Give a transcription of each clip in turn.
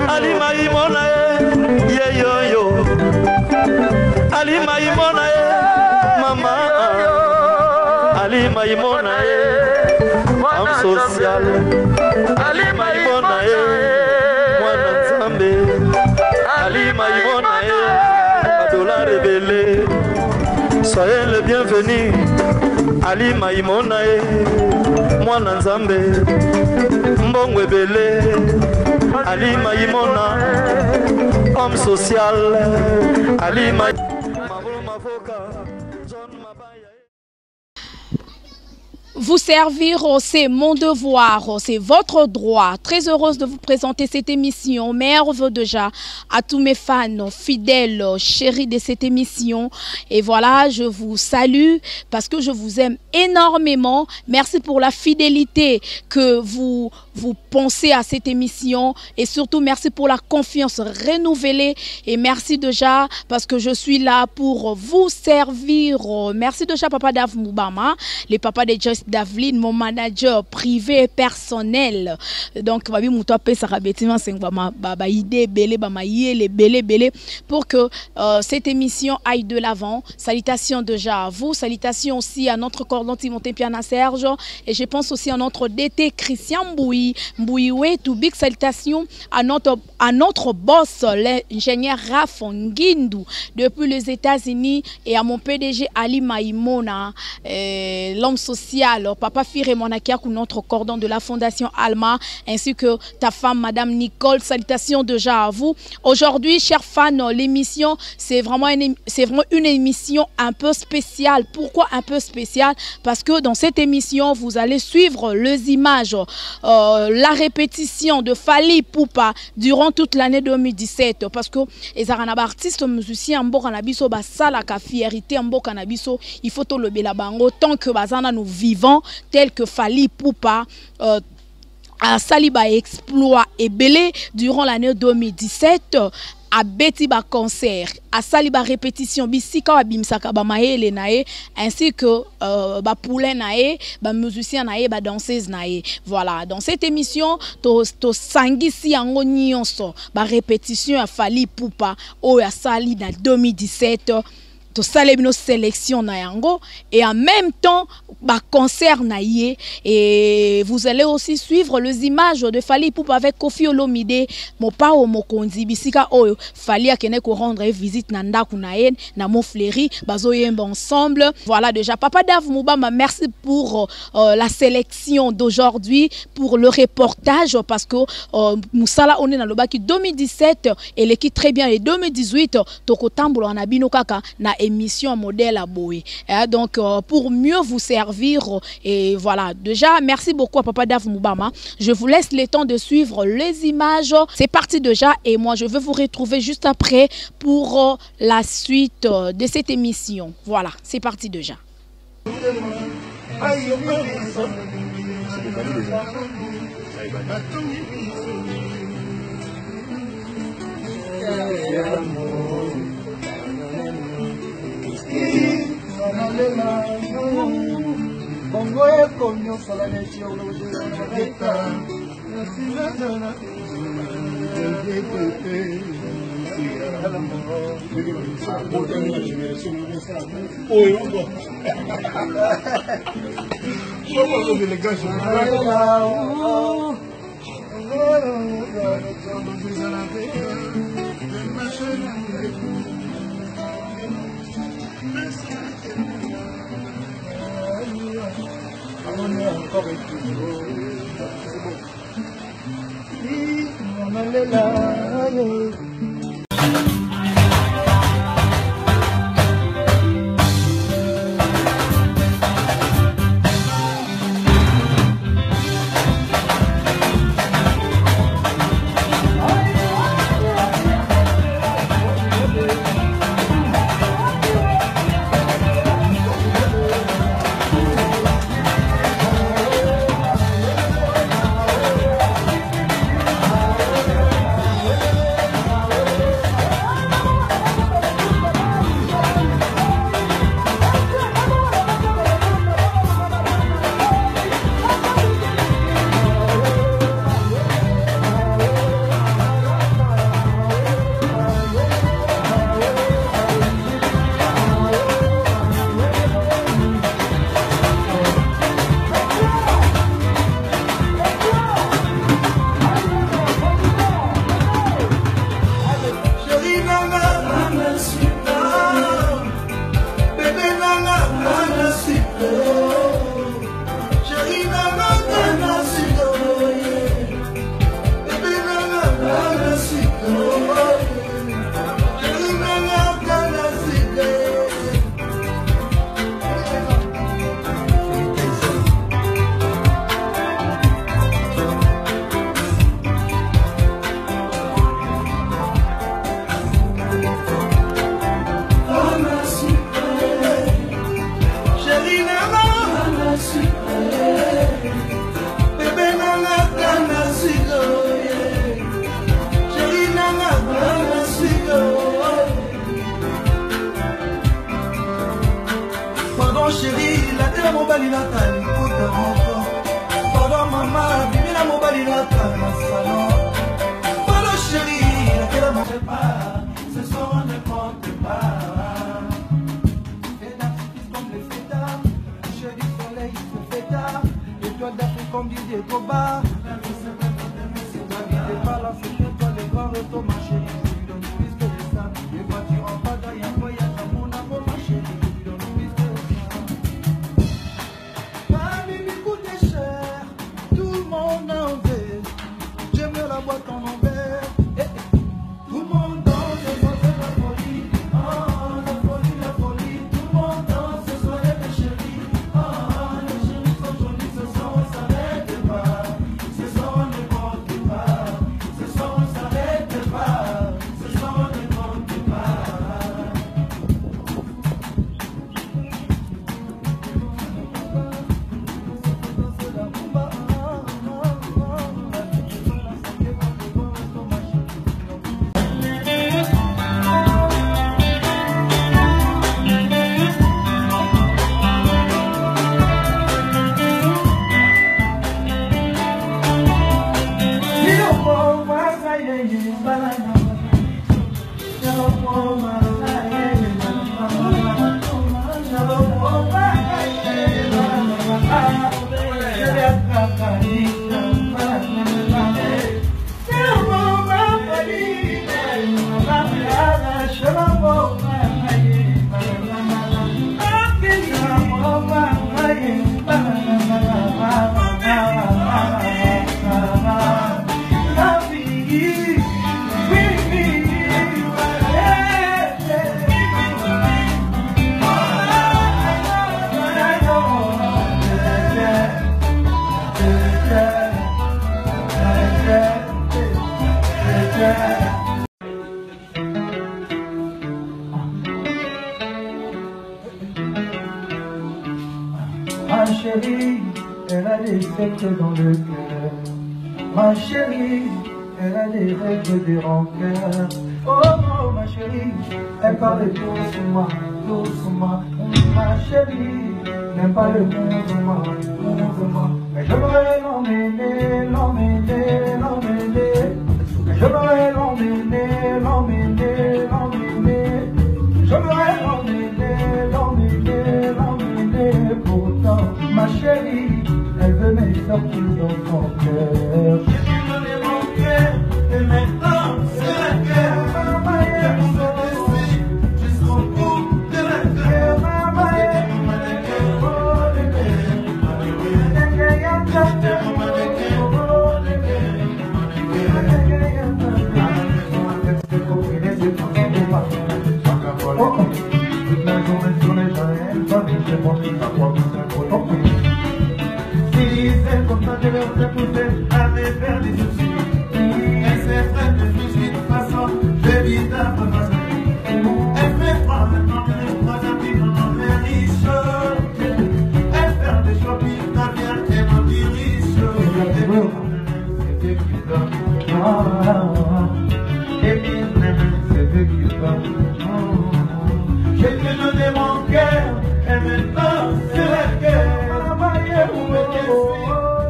Ali Maïmona ye yo yo. Ali Maïmona mama. Ali Maïmona homme social. Ali Maïmona mwana nzambe. Ali Maïmona adola rebelle. Soyez le bienvenu. Ali Maïmona mwana nzambe. Mbongwe bele. Ali Maïmona homme social. Ali Maïmona. Vous servir, c'est mon devoir, c'est votre droit. Très heureuse de vous présenter cette émission. Merveille déjà à tous mes fans fidèles, chéris de cette émission. Et voilà, je vous salue parce que je vous aime énormément. Merci pour la fidélité que vous pensez à cette émission. Et surtout, merci pour la confiance renouvelée. Et merci déjà parce que je suis là pour vous servir. Merci déjà, Papa Dave Moubama, les papas de Joyce Davlin, mon manager privé et personnel. Donc, babi mouto pe sarabetima sengba ba idée belé ba ma yele belé pour que cette émission aille de l'avant. Salutations déjà à vous, salutations aussi à notre cordon Timothée Piana Serge et je pense aussi à notre DT Christian Mbouiwe, tout big salutations à notre boss l'ingénieur Raf Ngindou depuis les États-Unis et à mon PDG Ali Maïmona, l'homme social. Alors, Papa Fire Monakia, notre cordon de la Fondation Alma, ainsi que ta femme, Madame Nicole. Salutations déjà à vous. Aujourd'hui, chers fans, l'émission, c'est vraiment une émission un peu spéciale. Pourquoi un peu spéciale? Parce que dans cette émission, vous allez suivre les images, la répétition de Fally Ipupa durant toute l'année 2017. Parce que les artistes musiciens, Mbokanabiso, Basala, ka fierté, Mbokanabiso, il faut tout le bélabango tant que Bazana nous vivons. Tel que Fally Ipupa a saliba exploit et belé durant l'année 2017 à Betiba concert à saliba répétition bisika wa bimsaka ba maele nae ainsi que ba poulain nae ba musicien nae ba danseuse nae. Voilà, dans cette émission to sangisi yango nyonso ba répétition à Fally Ipupa o ya sali na 2017 to salebino sélection na yango et en même temps ba concert na yé et vous allez aussi suivre les images de Fally Ipupa avec Kofi Olomide mopa o mokonzi bisika oyo Fally akene ko rendre visite na ndaku na ye na Mofleri bazo yemba ensemble. Voilà déjà Papa Dave Moubama, merci pour la sélection d'aujourd'hui, pour le reportage parce que Moussala on est dans le baki 2017 et l'équipe très bien et 2018 tokotambola na bino kaka na émission modèle à Boé. Donc pour mieux vous servir et voilà, déjà merci beaucoup à Papa Dave Moubama. Je vous laisse le temps de suivre les images. C'est parti déjà et moi je vais vous retrouver juste après pour la suite de cette émission. Voilà, c'est parti déjà. mobali naka likuta moko. Pardon mama, bimina mobali naka na salon. Pardon chérie, laquelle ne fait pas, ce soir on ne compte pas. Comme les fêtards, chérie du soleil se fait tard. Et toi d'Afrique comme Didier Koba. Si ta vie n'est pas là, c'est que toi les grands retours ma chérie. Je lui donne plus que de ça. Les voitures en pagaille, un voyage à mon amour ma chérie. Je lui donne plus que de ça. Ma bibi coûte cher, tout le monde en veut. J'aime la boîte en envers. Tout le monde danse, ce soir c'est la folie. Oh, la folie, la folie. Tout le monde danse, ce soir les chéris. Oh, les chéris sont jolis, ce soir on s'arrête pas. Ce soir on ne compte pas. Ce soir on s'arrête pas. Ce soir on ne compte pas. Ma chérie, elle a des secrets dans le cœur. Ma chérie, elle a des rêves, des rancœurs. Oh, oh, ma chérie, elle parle doucement, doucement. Ma chérie, n'aime pas le mouvement, mouvement. Mais je voudrais l'emmener, l'emmener, l'emmener. Mais je voudrais l'emmener, l'emmener, l'emmener. Je voudrais l'emmener, l'emmener, l'emmener. Pourtant, ma chérie, elle veut me sortir dans son cœur. J'ai dû donner mon cœur, et maintenant c'est la guerre. Maman, elle me laisse jusqu'au bout de la terre. Maman, elle me laisse, oh, le bébé. J'ai te donné mon cœur, et maintenant c'est la guerre. Maman,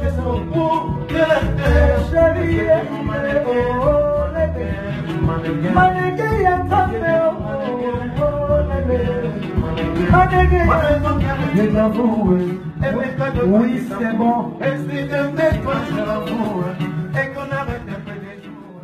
je suis au bout de la terre. Chérie, je l'avoue, oui c'est bon, et si je m'aime toi je l'avoue, et qu'on arrête un peu les jours.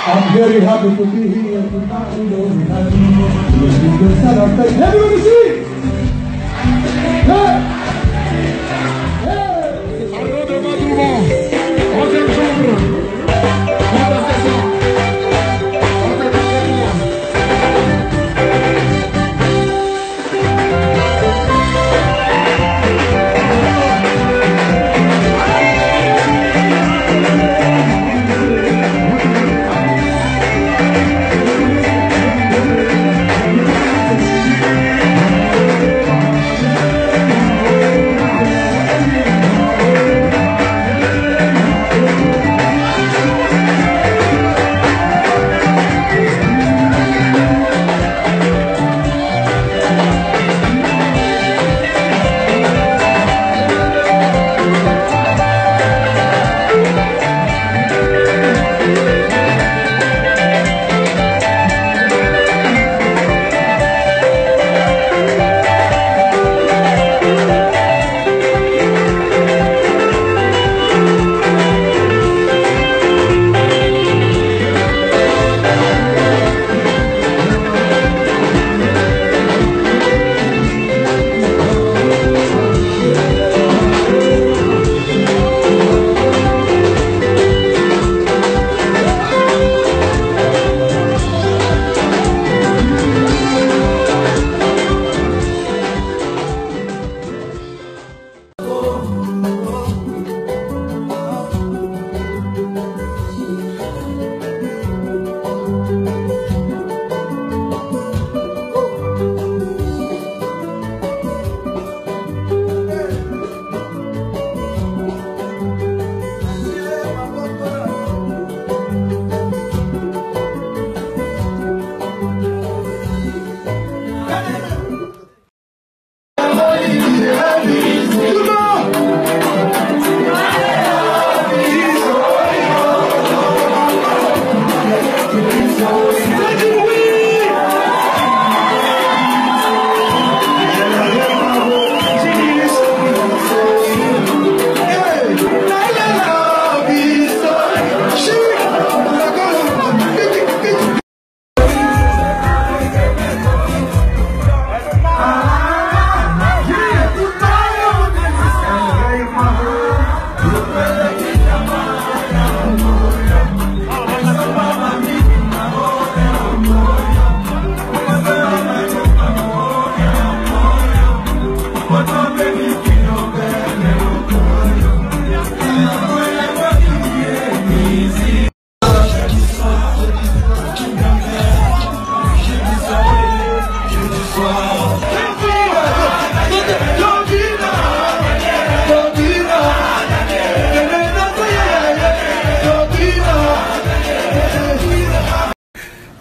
I'm very happy to be here tonight. Everybody see? Hey!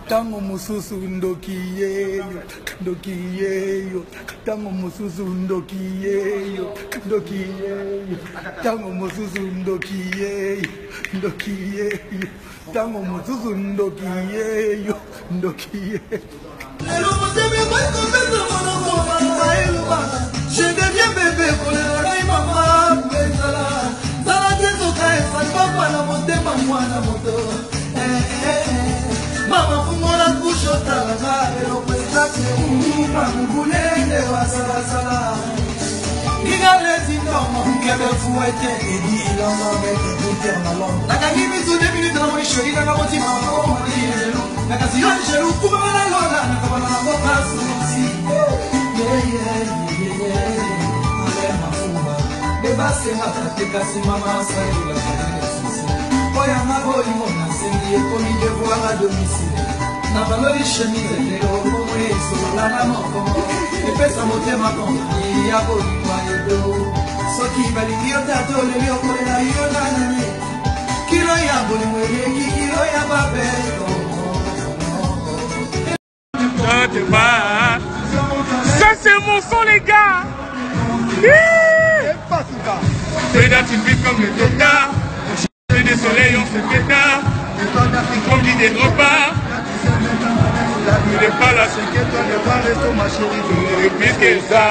Tango mususu ndokiyeyo, ndokiyeyo. Tango mususu ndokiyeyo, ndokiyeyo. Tango mususu ndokiyeyo, ndokiyeyo. Tango mususu ndokiyeyo, ndokiyeyo. Je deviens bébé pour les oreilles, maman. Dans la tête au cas, ça ne va pas la monter, maman, la moto. Mama fumona kushota la ero kweza kuuma ngulende wasala sala Gigale zindomo kebe fuete edi la mame kutte malon Nakangimi tu de minutes na mwisho ina kaboti mama ndilo Nakazio jelu kuba la lola nakabana na boka susi Ale mafuma bebase hata tekasi mama saila susi Oya magoli mona sendi ekomi devoir à domicile Na valori chemise leo komwe sola na moko Epesa motema kompani ya bolingwa yedo Soki balingi otato leli okolela yo nanani Kilo ya bolingwa eleki kilo ya babeto Ça c'est mon son les gars. C'est une vie comme le Tota. soleil, on se fait tard. On dit des repas. Tu n'es pas là, c'est que toi ne vas rester ma chérie. Tu ne plus que ça.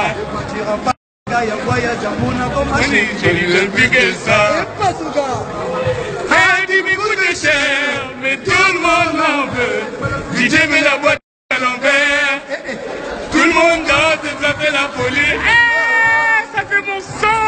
Je plus que ça. Ah, dis me coûte cher, mais tout le monde en veut. DJ met la boîte à l'envers. Tout le monde danse, ça fait la folie. Ça fait mon sang.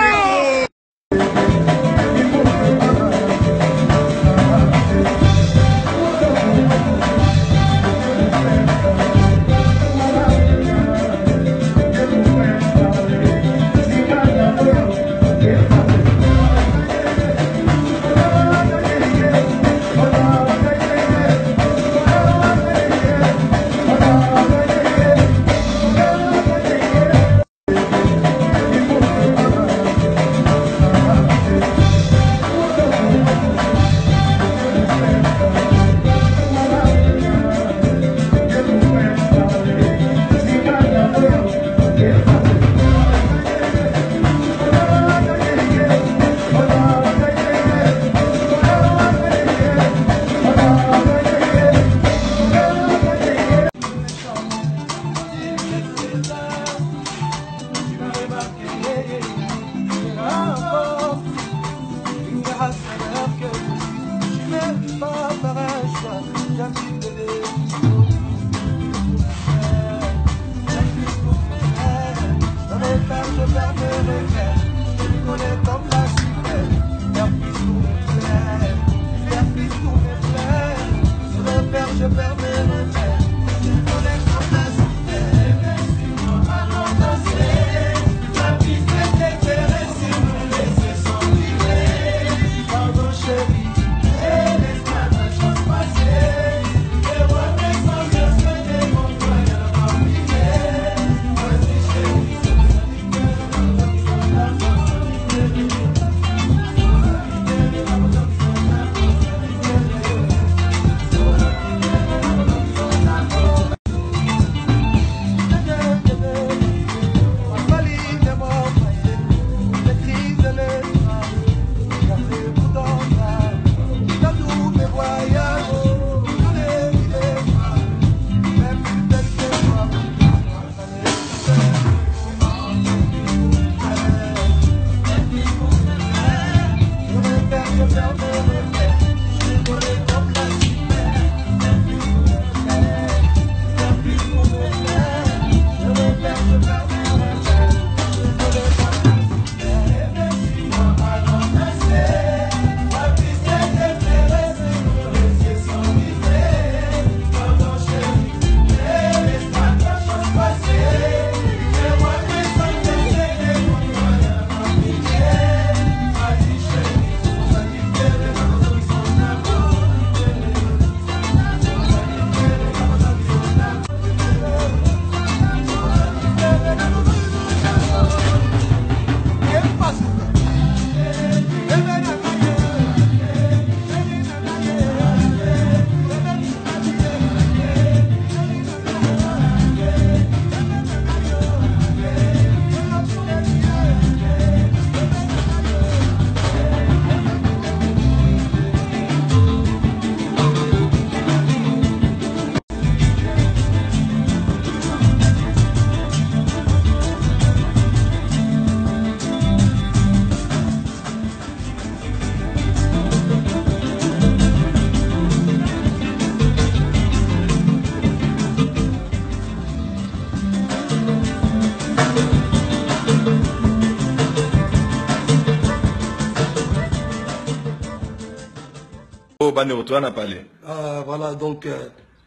Voilà, donc,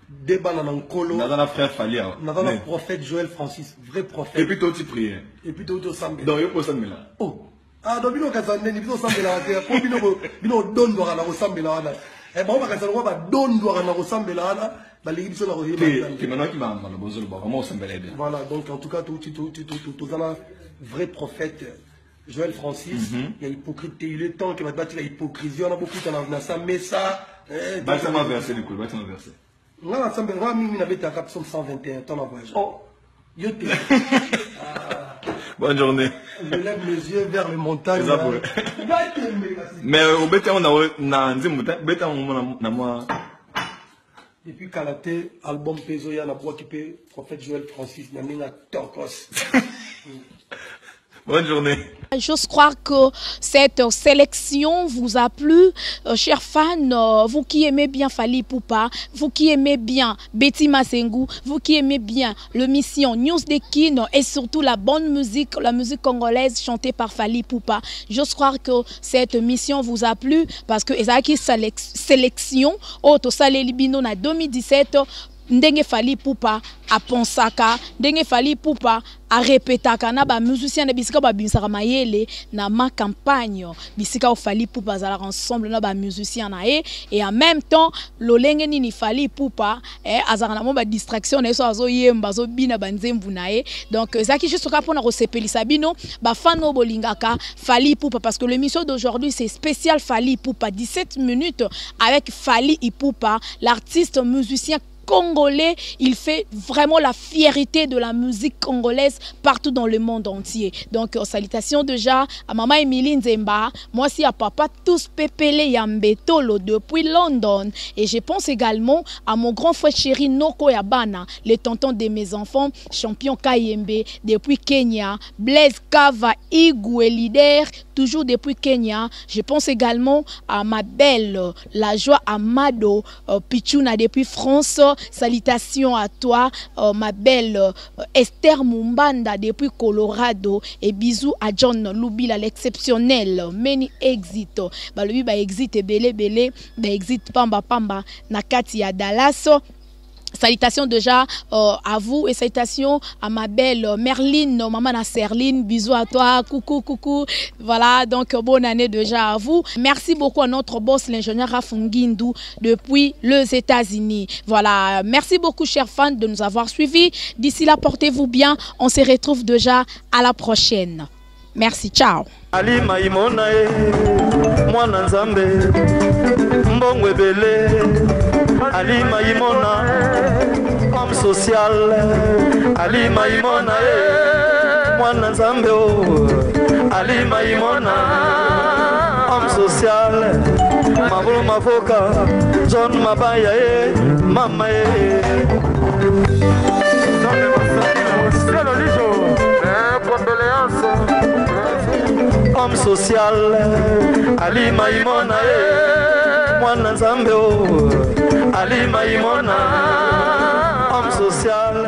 débat dans le colo. Nous avons un frère Falia. Nous avons un prophète Joël Francis, vrai prophète. Et puis toi, tu pries. Et puis toi, tu sambe. Donc, il faut sambe là. Oh. Ah, donc, il faut sambe là. Il faut donner doit na sambe là. Eh bon, parce que ça va donner doit na sambe là. Bah les gens là. Qui maintenant qui m'a besoin de vraiment sambe là bien. Voilà, donc en tout cas, tout un vrai prophète. Joël Francis, il y a hypocrisie, il est temps qu'il va battre la hypocrisie, on a beaucoup de ça, mais ça. Bâtiment m'a versé du coup, bâtiment versé. On a ensemble, on a mis une avec ta 4121, ton voyage. Oh, yoté. Bonne journée. Je lève les yeux vers les montagnes. Mais au béton, on a un depuis Kalaté, album Peso, il y a un bois qui peut, prophète Joël Francis, il y a un Tokos. Bonne journée. J'ose croire que cette sélection vous a plu, chers fans, vous qui aimez bien Fally Ipupa, vous qui aimez bien Betty Masengu, vous qui aimez bien l'émission News de Kin et surtout la bonne musique, la musique congolaise chantée par Fally Ipupa. J'ose croire que cette émission vous a plu parce que ezaki sélection auto saleli bino na 2017 ndenge Fally Ipupa a ponsaka, ndenge Fally Ipupa a répétaka na ba musicien na bisika ba bimisaka mayele na ma campagne bisika Fally Ipupa zala ensemble na ba musicien na et en même temps lolenge nini Fally Ipupa azaka na mo ba distraction na so azo yemba zo bina banzembu na donc zaki juste ka pona rosepelisa bino ba fano bolingaka Fally Ipupa parce que l'émission d'aujourd'hui c'est spécial Fally Ipupa 17 minutes avec Fally Ipupa, l'artiste musicien congolais, il fait vraiment la fierté de la musique congolaise partout dans le monde entier. Donc, salutations déjà à maman Emilie Nzemba, moi aussi à papa tous Pepele Yambetolo depuis London. Et je pense également à mon grand frère chéri Noko Yabana, le tonton de mes enfants, champion Kayembe depuis Kenya, Blaise Kava Igwe leader, toujours depuis Kenya. Je pense également à ma belle, la joie Amado Pichuna depuis France. Salutations à toi, ma belle Esther Mumbanda depuis Colorado. Et bisous à John Lubila, l'exceptionnel. Many exit. Lui, exit belé, exit pamba nakati ya Dallas. Salutations déjà à vous et salutations à ma belle Merline, maman na Serline, bisous à toi, coucou. Voilà, donc bonne année déjà à vous. Merci beaucoup à notre boss, l'ingénieur Rafungindu, depuis les États-Unis. Voilà, merci beaucoup chers fans de nous avoir suivis. D'ici là, portez-vous bien. On se retrouve déjà à la prochaine. Merci, ciao. Ali Maimona mwana nzambe mbongwe bele Ali Maimona homme social Ali Maimona mwana nzambe Ali Maimona homme social Mabolo Mavoka John Mabaya mama homme social Ali Maimona mwana nzambe Ali Maimona homme social